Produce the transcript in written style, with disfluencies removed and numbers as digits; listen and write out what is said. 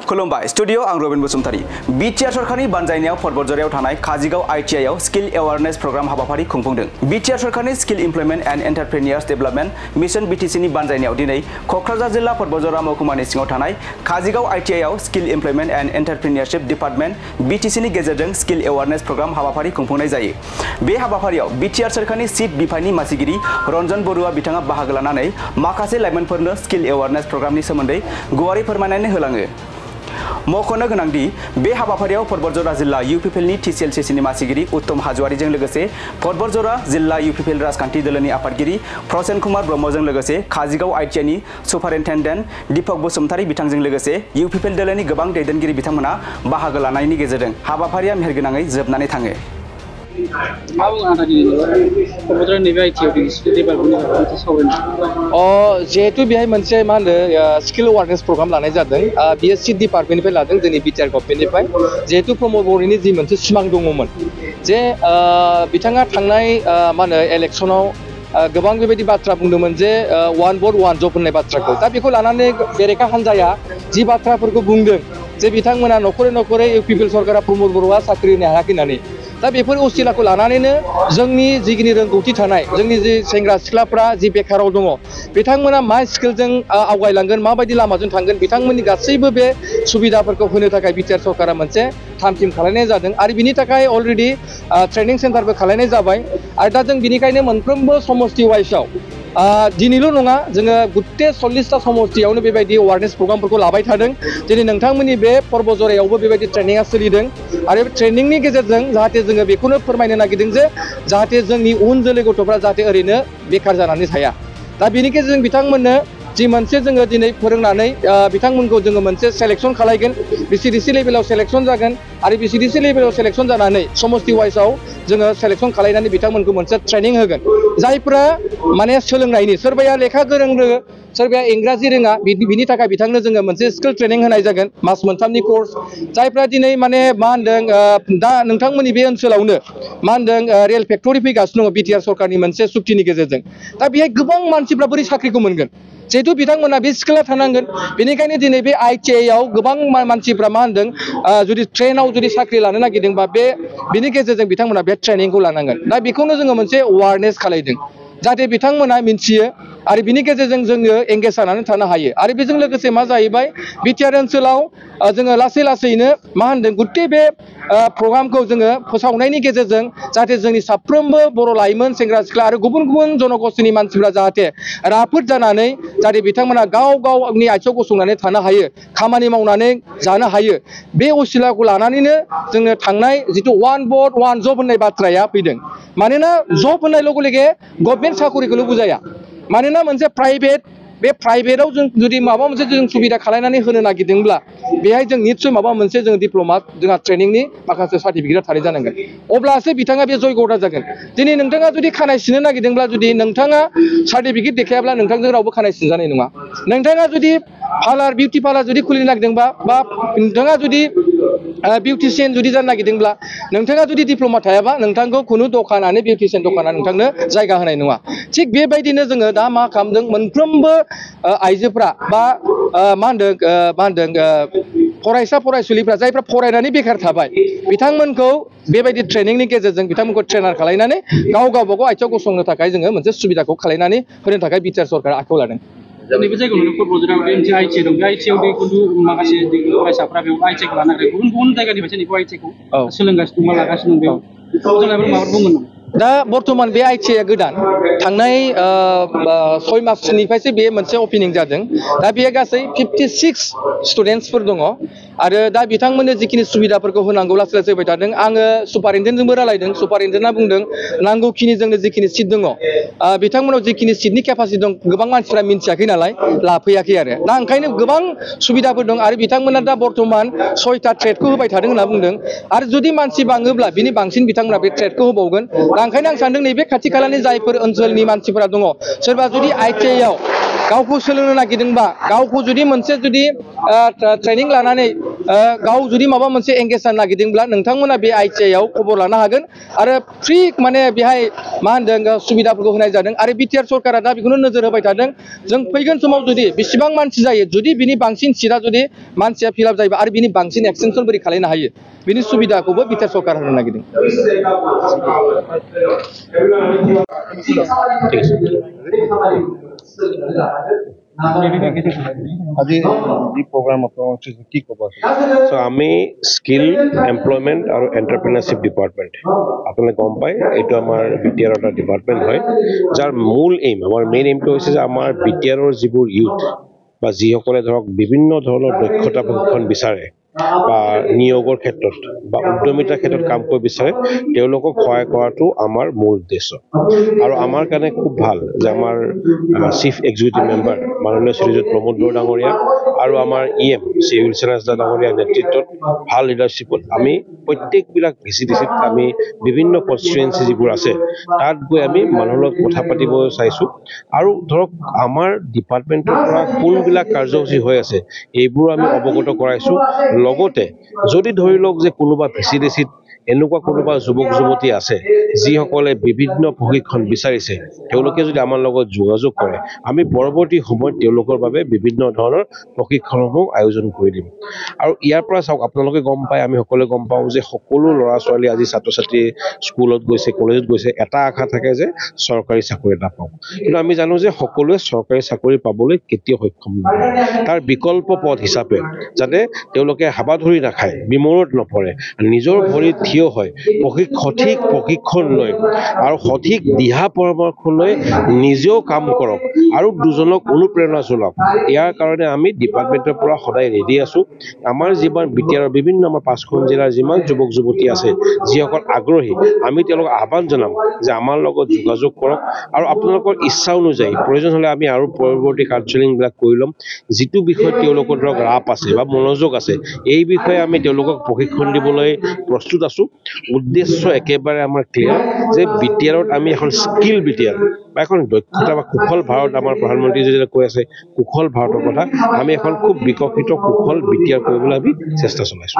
खुलुमबाय स्टुडियो आं Robin Basumatary BTR सरकारनि बानजायनायाव फटबरजरायाव थानाय काजिगाव आईटीआई आव स्किल एवारनेस प्रग्राम हाबाफारि खुंफुंदों। बिटिआर सरकारनि skill employment and entrepreneurs development mission बिटिसिनि बानजायनायाव दिनै कक्राझार जिल्ला फटबरजरा महकुमानि सिङाव थानाय काजिगाव आईटीआई आव skill employment and entrepreneurship department बिटिसिनि गेजेरजों स्किल एवारनेस प्रग्राम हाबाफारि खुंफुंनाय जायो। बे हाबाफारियाव बिटिआर सरकारनि चिफ बिफाननि मासिगिरि रन्जन बरुवा बिथाङा बाहागो लानानै माखासे लाइमोनफोरनो स्किल एवारनेस प्रग्रामनि सोमोन्दै गुवारै फोरमायनानै होलाङो। मख'नो गोनांदि बे हाबाफारियाव फटबरजरा जिल्ला इउपिपिएलनि टिसिएलसिसिनि मासिगिरि उत्तम हाजवारिजों लोगोसे फटबरजरा जिल्ला इउपिपिएल राजखान्थि दोलोनि आफादगिरि प्रसेन कुमार ब्रह्मजों लोगोसे काजिगाव आईटीआईनि सुपारिन्टेन्डेन्ट दीपक बसुमतारी बिथांजों लोगोसे इउपिपिएल दोलोनि गोबां दैदेनगिरि बिथांमोना बाहागो लानायनि गेजेरजों हाबाफारिया मेहेरगोनाङै जोबनानै थाङो। जेहेतु बेहाय मोनसे मा होनो स्किल एवारनेस प्रग्राम लानाय जादों बीएससी डिपार्टमेन्टनिफ्राय लादों जोंनि बिटिआर गभर्नमेन्टनिफ्राय जिहेतु प्रमद बर'नि जि मोनसे सिमां दङमोन जे बिथाङा थांनाय मा होनो इलेक्सनाव गोबां बेबायदि बाथ्रा बुंदोंमोन जे वान भट वान जब होननाय बाथ्राखौ दा बेखौ लानानै बेरेखा हान्जाया जि बाथ्राफोरखौ बुंदों जे बिथांमोना नखरै नखरै इउपिपिएल सरकारा प्रमद बर'आ साख्रि होनो हायाखै होननानै दा बेफोर असिलाखौ लानानैनो जोंनि जिखिनि रोंगौथि थानाय जोंनि जि सेंग्रा सिख्लाफ्रा जि बेकाराव दङ बिथांमोना मा स्किलजों आवगायलांगोन माबायदि लामाजों थांगोन बिथांमोननि गासैबो बे सुबिदाफोरखौ होनो थाखाय बिटिआर सरकारा मोनसे थाम-थिम खालामनाय जादों आरो बिनि थाखाय अलरेडि ट्रेनिं सेन्टारबो खालामनाय जाबाय आरो दा जों बिनिखायनो मोनफ्रोमबो समस्ति वाइसआव दिनैल' नङा जोङो गुट्टे 40टा समस्तियावनो बेबायदि एवारनेस प्रग्रामफोरखौ लाबाय थादों। दिनै नोंथांमोननि बे फटबरजरायावबो बेबायदि ट्रेनिंआ सोलिदों आरो बे ट्रेनिंनि गेजेरजों जाहाथे जोङो बेखौनो फोरमायनो नागिरदों जे जाहाथे जोंनि उन जोलै गथ'फ्रा जाहाथे ओरैनो बेकार जानानै थाया। दा बेनि गेजेरजों बिथांमोननो जि मोनसे जोङो दिनै फोरोंनानै बिथांमोनखौ जोङो मोनसे सेलेक्सन खालामगोन बिसिडिसि लेभेलाव सेलेक्सन जागोन आरो बिसिडिसि लेभेलाव सेलेक्सन जानानै समस्ति वाइसआव जोङो सेलेक्सन खालामनानै बिथांमोनखौ मोनसे ट्रेनिं होगोन जायफ्रा माने सोलोंनायनि सोरबाया लेखा गोरों रोङो सोरबाया इंराजि रोङा बिनि थाखाय बिथांनो जोङो मोनसे स्किल ट्रेनिं होनाय जागोन मास मोनथामनि कोर्स जायफ्रा दिनै माने मा होनदों दा नोंथांमोननि बे ओनसोलावनो मा होनदों रेल फेक्टरि फैगासिनो दङ बिटिआर सरकारनि मोनसे सुक्तिनि गेजेरजों दा बेहाय गोबां मानसिफ्रा बोरै साख्रिखौ मोनगोन जिहेतु बिथांमोना बे स्किला थानांगोन बेनिखायनो दिनै बे आईटीआई आव गोबां मानसिफ्रा मा होनदों जुदि ट्रेनाव जुदि साख्रि लानो नागिरदोंबा बेनि गेजेरजों बिथांमोना बे ट्रेनिंखौ लानांगोन दा बेखौनो जोङो मोनसे एवारनेस खालामदों जाहाथे बिथांमोना मिन्थियो आरो बिनि गेजेरजों जोङो एंगेज जानानै थानो हायो आरो बेजों लोगोसे मा जाहैबाय बिटिआर ओनसोलाव जोङो लासै लासैनो मा होनदों गुट्टे बे प्रग्रामखौ जोङो फोसावनायनि गेजेरजों जाहाथे जोंनि साफ्रोमबो बर' लाइमोन सेंग्रा सिख्ला आरो गुबुन गुबुन जनगोष्ठीनि मानसिफ्रा जाहाथे राफोद जानानै जाहाथे बिथांमोना गाव गावनि आथिङाव गसंनानै थानो हायो खामानि मावनानै जानो हायो बे असिलाखौ लानानैनो जोङो थांनाय जिथु वान भट वान जब होननाय बाथ्राया फैदों मानोना जब होननाय लोगो लोगो गभर्नमेन्ट साखरिखौल' बुजाया मानोना मोनसे प्राइभेट बे प्राइभेटाव जों जुदि माबा मोनसे जों सुबिदा खालामनानै होनो नागिरदोंब्ला बेहाय जों निस्सय माबा मोनसे जों डिप्ल'मा जोंहा ट्रेनिंनि माखासे सार्टिफिकेटआ थानाय जानांगोन अब्लासो बिथाङा बे जयग'दा जागोन। दिनै नोंथाङा जुदि खानाय सिननो नागिरदोंब्ला जुदि नोंथाङा सार्टिफिकेट देखायाब्ला नोंथांजों रावबो खानाय सिनजानाय नङा। नोंथाङा जुदि पार्लार बिउटि पार्लार जुदि खुलिनो नागिरदोंबा बा नोंथाङा जुदि बिउटिशियान जुदि जानो नागिरदोंब्ला नोंथाङा जुदि डिप्ल'मा थायाबा नोंथांखौ खुनु दखानानो बिउटिशियान दखाना नोंथांनो जायगा होनाय नङा। थिग बेबायदिनो जोङो दा मा खालामदों मोनफ्रोमबो आइजोफ्रा बा मा होनदों फरायसा फरायसुलिफ्रा जायफ्रा फरायनानै बेकार थाबाय बिथांमोनखौ बेबायदि ट्रेनिंनि गेजेरजों बिथांमोनखौ ट्रेनार खालामनानै गावबागाव आथिङाव गसंनो थाखाय जोङो मोनसे सुबिदाखौ खालामनानै होनो थाखाय बिटिआर सरकारा आखायाव लादों। नैबे जायगायावनो फटबरजरा मोनसे आईटीआई दं बे आईटीआई आव खिन्थु माखासे फरायसाफ्रा बेयाव आईटीआई लानो नागिरो गुबुन गुबुन जायगानिफ्रायसो नैबे आईटीआई सोलोंगासिनो दं लागासिनो दं बेयाव माबा बुंगोन नामा? दा बर्तमान बे आईटीआई गोदान थांनाय 6 मासनिफ्रायसो बे मोनसे अपेनिं जादों दा बेयो गासै 56 स्टुडेन्टसफोर दङ आरो दा बिथांमोननो जिखिनि सुबिदाफोरखौ होनांगौ लासै लासै होबाय थादों आङो सुपारिन्टेन्डेन्टजोंबो रायलायदों सुपारिन्टेन्डेन्टआ बुंदों नांगौखिनि जोंनो जिखिनि सिट दङ बिथांमोनाव जिखिनि सिटनि केपासिटि दं गोबां मानसिफ्रा मिन्थियाखै नालाय लाफैयाखै आरो दा ओंखायनो गोबां सुबिदाफोर दं आरो बिथांमोना दा बर्तमान 6टा ट्रेडखौ होबाय थादों होनना बुंदों आरो जुदि मानसि बाङोब्ला बिनि बांसिन बिथांमोना बे ट्रेडखौ होबावगोन दा ओंखायनो आं सानदों नैबे खाथि खालानि जायफोर ओनसोलनि मानसिफोरा दङ सोरबा जुदि आईटीआई आव गावखौ सोलोंनो नागिरदोंबा गावखौ जुदि मोनसे जुदि ट्रेनिं लानानै गाव जुदि माबा मोनसे एंगेज जानो नागिरदोंब्ला नोंथांमोना बे ITI आव खबर लानो हागोन आरो फ्रि माने बेहाय मा होनदों सुबिदाफोरखौ होनाय जादों आरो बिटिआर सरकारा दा बेखौनो नोजोर होबाय थादों जों फैगोन समाव जुदि बेसेबां मानसि जायो जुदि बिनि बांसिन सिटआ जुदि मानसिया फिलआप जायोबा आरो बिनि बांसिन एक्सटेनसन बोरै खालामनो हायो बिनि सुबिदाखौबो बिटिआर सरकार होनो नागिरदों আজি এই প্ৰগ্ৰাম আপোনালোকে কি ক'ব সো আমি স্কিল এমপ্লয়মেণ্ট আৰু এণ্টাৰপ্ৰিনাৰশ্বিপ ডিপাৰ্টমেণ্ট আপোনালোকে গম পায় এইটো আমাৰ বিটিআৰৰ এটা ডিপাৰ্টমেণ্ট হয় যাৰ মূল এইম আমাৰ মেইন এইমটো হৈছে যে আমাৰ বিটিআৰৰ যিবোৰ ইউথ বা যিসকলে ধৰক বিভিন্ন ধৰণৰ দক্ষতা প্ৰশিক্ষণ বিচাৰে বা নিয়োগৰ ক্ষেত্ৰত বা উদ্যমিতাৰ ক্ষেত্ৰত কাম কৰিব বিচাৰে তেওঁলোকক সহায় কৰাটো আমাৰ মূল উদ্দেশ্য আৰু আমাৰ কাৰণে খুব ভাল যে আমাৰ চিফ এক্সিকিউটিভ মেম্বাৰ মাননীয় শ্ৰীযুত প্ৰমোদ বড়ো ডাঙৰীয়া আৰু আমাৰ EM শ্ৰী উইলছন হাজদা ডাঙৰীয়াৰ নেতৃত্বত ভাল লিডাৰশ্বিপত আমি প্ৰত্যেকবিলাক VCDCত আমি বিভিন্ন কনষ্টিটুৱেঞ্চি যিবোৰ আছে তাত গৈ আমি মানুহৰ লগত কথা পাতিব চাইছোঁ আৰু ধৰক আমাৰ ডিপাৰ্টমেণ্টৰ পৰা কোনবিলাক কাৰ্যসূচী হৈ আছে এইবোৰ আমি অৱগত কৰাইছোঁ লগতে যদি ধৰি লওক যে কোনোবা VCDCত এনেকুৱা কোনোবা যুৱক যুৱতী আছে যিসকলে বিভিন্ন প্ৰশিক্ষণ বিচাৰিছে তেওঁলোকে যদি আমাৰ লগত যোগাযোগ কৰে আমি পৰৱৰ্তী সময়ত তেওঁলোকৰ বাবে বিভিন্ন ধৰণৰ প্ৰশিক্ষণসমূহ আয়োজন কৰি দিম আৰু ইয়াৰ পৰা চাওক আপোনালোকে গম পায় আমি সকলোৱে গম পাওঁ যে সকলো ল'ৰা ছোৱালী আজি ছাত্ৰ ছাত্ৰী স্কুলত গৈছে কলেজত গৈছে এটা আশা থাকে যে চৰকাৰী চাকৰি এটা পাওঁ কিন্তু আমি জানো যে সকলোৱে চৰকাৰী চাকৰি পাবলৈ কেতিয়াও সক্ষম নহয় তাৰ বিকল্প পথ হিচাপে যাতে তেওঁলোকে হাবাধৰি নাখায় বিমূৰত নপৰে নিজৰ ভৰিত থিয় হয় সঠিক প্ৰশিক্ষণ লৈ আৰু সঠিক দিহা পৰামৰ্শ লৈ নিজেও কাম কৰক আৰু দুজনক অনুপ্ৰেৰণা যোগাওক ইয়াৰ কাৰণে আমি ডিপাৰ্টমেণ্টৰ পৰা সদায় ৰেডি আছোঁ আমাৰ যিমান বিটিআৰৰ বিভিন্ন আমাৰ 5খন জিলাৰ যিমান যুৱক যুৱতী আছে যিসকল আগ্ৰহী আমি তেওঁলোকক আহ্বান জনাম যে আমাৰ লগত যোগাযোগ কৰক আৰু আপোনালোকৰ ইচ্ছা অনুযায়ী প্ৰয়োজন হ'লে আমি আৰু পৰৱৰ্তী কাউন্সেলিংবিলাক কৰি ল'ম যিটো বিষয়ত তেওঁলোকৰ ধৰক ৰাপ আছে বা মনোযোগ আছে এই বিষয়ে আমি তেওঁলোকক প্ৰশিক্ষণ দিবলৈ প্ৰস্তুত আছোঁ উদ্দেশ্য একেবাৰে আমাৰ ক্লিয়াৰ যে বিটিআৰত আমি এখন স্কিল বিটিআৰ বা এখন দক্ষতা বা কুশল ভাৰত আমাৰ প্ৰধানমন্ত্ৰী যেতিয়া কৈ আছে কুশল ভাৰতৰ কথা আমি এখন খুব বিকশিত কুশল বিটিআৰ কৰিবলৈ আমি চেষ্টা চলাইছোঁ